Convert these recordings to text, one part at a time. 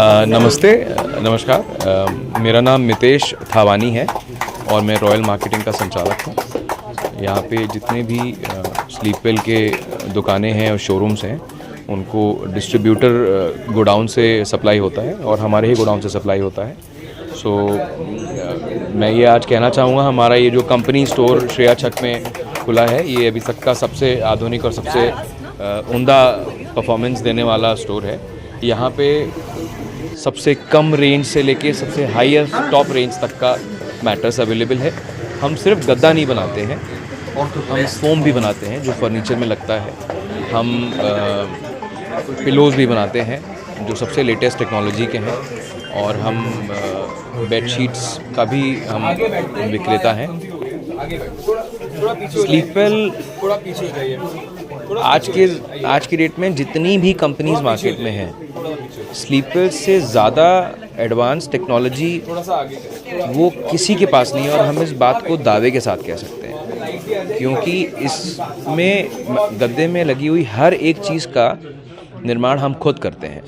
नमस्ते, नमस्कार। मेरा नाम मितेश थावानी है और मैं रॉयल मार्केटिंग का संचालक हूँ। यहाँ पे जितने भी स्लीपवेल के दुकानें हैं और शोरूम्स हैं उनको डिस्ट्रीब्यूटर गोडाउन से सप्लाई होता है और हमारे ही गोडाउन से सप्लाई होता है। मैं ये आज कहना चाहूँगा, हमारा ये जो कंपनी स्टोर श्रेया छक में खुला है, ये अभी तक का सबसे आधुनिक और सबसे उम्दा परफॉर्मेंस देने वाला स्टोर है। यहाँ पे सबसे कम रेंज से लेके सबसे हाईएस्ट टॉप रेंज तक का मैट्रेस अवेलेबल है। हम सिर्फ गद्दा नहीं बनाते हैं, हम फोम भी बनाते हैं जो फर्नीचर में लगता है। हम पिलोज़ भी बनाते हैं जो सबसे लेटेस्ट टेक्नोलॉजी के हैं, और हम बेडशीट्स का भी हम विक्रेता हैं। स्लीपवेल आज की डेट में जितनी भी कंपनीज मार्केट में हैं, स्लीपवेल से ज़्यादा एडवांस टेक्नोलॉजी वो किसी के पास नहीं है। और हम इस बात को दावे के साथ कह सकते हैं क्योंकि इसमें गद्दे में लगी हुई हर एक चीज़ का निर्माण हम खुद करते हैं।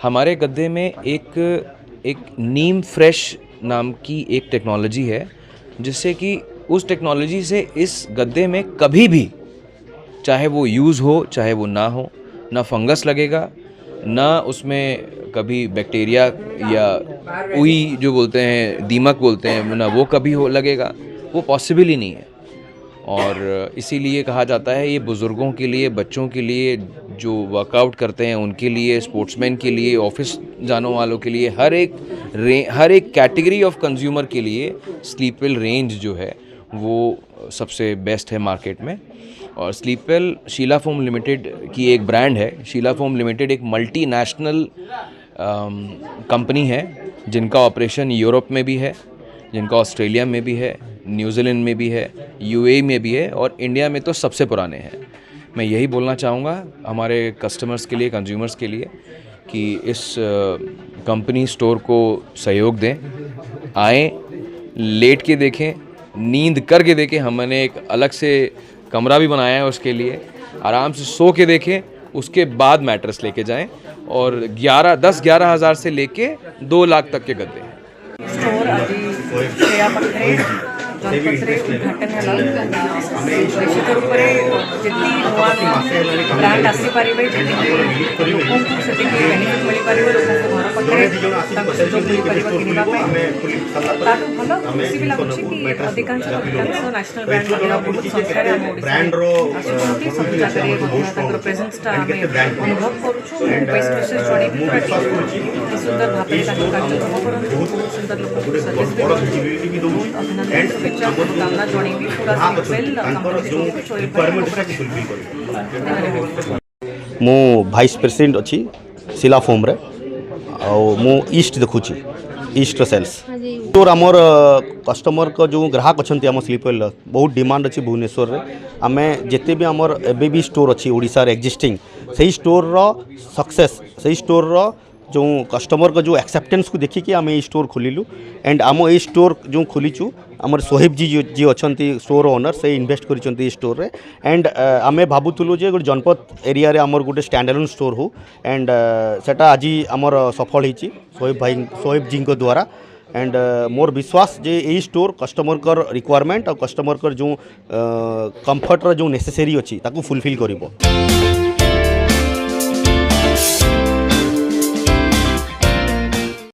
हमारे गद्दे में एक नीम फ्रेश नाम की एक टेक्नोलॉजी है, जिससे कि उस टेक्नोलॉजी से इस गद्दे में कभी भी, चाहे वो यूज़ हो चाहे वो ना हो, ना फंगस लगेगा, ना उसमें कभी बैक्टीरिया या उई जो बोलते हैं, दीमक बोलते हैं, ना वो कभी हो लगेगा। वो पॉसिबल ही नहीं है। और इसीलिए कहा जाता है ये बुज़ुर्गों के लिए, बच्चों के लिए, जो वर्कआउट करते हैं उनके लिए, स्पोर्ट्समैन के लिए, ऑफिस जाने वालों के लिए, हर एक कैटेगरी ऑफ कंज्यूमर के लिए स्लीपवेल रेंज जो है वो सबसे बेस्ट है मार्केट में। और स्लीपवेल शीला फोम लिमिटेड की एक ब्रांड है। शीला फोम लिमिटेड एक मल्टीनेशनल कंपनी है जिनका ऑपरेशन यूरोप में भी है, जिनका ऑस्ट्रेलिया में भी है, न्यूजीलैंड में भी है, यूएई में भी है, और इंडिया में तो सबसे पुराने हैं। मैं यही बोलना चाहूँगा हमारे कस्टमर्स के लिए, कंज्यूमर्स के लिए, कि इस कंपनी स्टोर को सहयोग दें। आएँ, लेट के देखें, नींद करके देखें। हमने एक अलग से कमरा भी बनाया है उसके लिए। आराम से सो के देखें, उसके बाद मैट्रेस लेके जाएं। और 10-11 हज़ार से लेके 2 लाख तक के गद्दे हैं। स्टोर आज श्रेया पाखे जनपदरे उद्घाटन है। निश्चित रूप से जी नुआ ब्रांड आसीपर जी लोक से बेनिफिट मिल पार, लोक घर पाखे सुजोग मिल पार किनवाई। भल खुशी भी लगुच कि अधिकांश नेशनल ब्रांड वगैरह बहुत संख्यार आम आसुँच सब जगह प्रेजेन्सटा अनुभव करुँ। बेस्ट विशेष जन सुंदर भाव कार्यक्रम कर सुंदर लोक सर्विस भी अभिनंदन कामना जन पूरा मु भाइस प्रेसिडेंट अच्छी शीला फोम रे मु ईस्ट देखुची ईस्ट सेल्स स्टोर आमर कस्टमर का जो ग्राहक अच्छा आम स्लीपवेल बहुत डिमांड अच्छी भुवनेश्वर रे। आमे जिते भी आमर एबे भी स्टोर अच्छी ओडिशा रे एक्जिस्टिंग सही स्टोर रो सक्सेस, सही स्टोर रो जो कस्टमर का जो एक्सेप्टेंस को देखिकी आम ये स्टोर खोलू। एंड आम ये स्टोर जो खोलीचु आमर सोहेब जी अच्छा स्टोर ओनर से इन्वेस्ट कर स्टोर रे। एंड आम भावुलु जे गोटे जनपद एरिया रे आमर गोटे स्टैंडअलोन स्टोर हो। एंड सेटा आज आमर सफल होती सोहेब जी द्वारा। एंड मोर विश्वास जे यही स्टोर कस्टमर कर रिक्वायरमेंट और कस्टमर कर जो कंफर्ट जो नेसेसरी अच्छी ताकू फुलफिल करिवो।